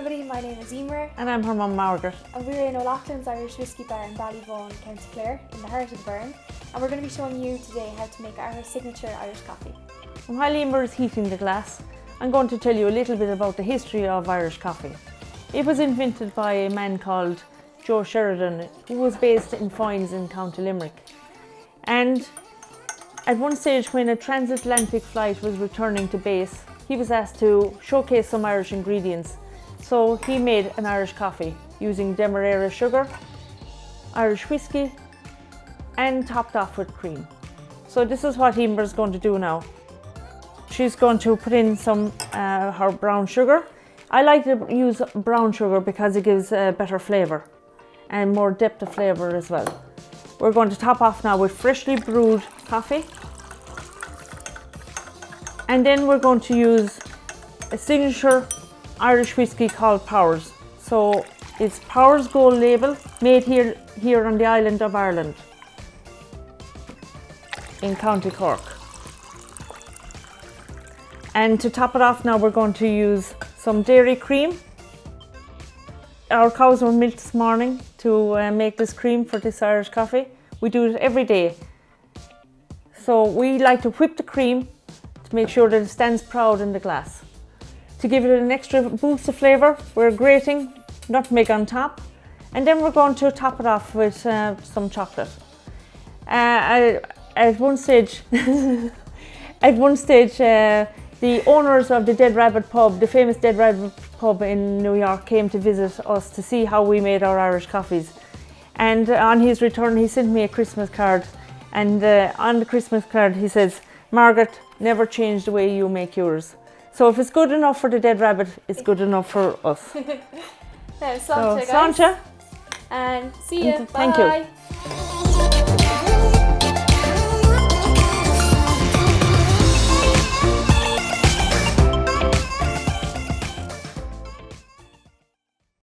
everybody, my name is Emer. And I'm her mum, Margaret. And we're in OLochlainns Irish Whiskey Bar in Ballyvaughan, County Clare, in the heart of the Burren. And we're going to be showing you today how to make our signature Irish coffee. And while Emer is heating the glass, I'm going to tell you a little bit about the history of Irish coffee. It was invented by a man called Joe Sheridan, who was based in Foynes in County Limerick. And at one stage when a transatlantic flight was returning to base, he was asked to showcase some Irish ingredients. So he made an Irish coffee using Demerara sugar, Irish whiskey, and topped off with cream. So this is what Emer's going to do now. She's going to put in some her brown sugar. I like to use brown sugar because it gives a better flavour and more depth of flavour as well. We're going to top off now with freshly brewed coffee. And then we're going to use a signature Irish whiskey called Powers. So it's Powers Gold label, made here on the island of Ireland in County Cork. And to top it off now, we're going to use some dairy cream. Our cows were milked this morning to make this cream for this Irish coffee. We do it every day. So we like to whip the cream to make sure that it stands proud in the glass. To give it an extra boost of flavour, we're grating nutmeg on top, and then we're going to top it off with some chocolate. At one stage, the owners of the Dead Rabbit pub, the famous Dead Rabbit pub in New York, came to visit us to see how we made our Irish coffees. And on his return, he sent me a Christmas card. And on the Christmas card, he says, "Margaret, never change the way you make yours." So if it's good enough for the Dead Rabbit, it's good enough for us. Now, Sláinte, guys. Sláinte. And see you. Thank Bye. you.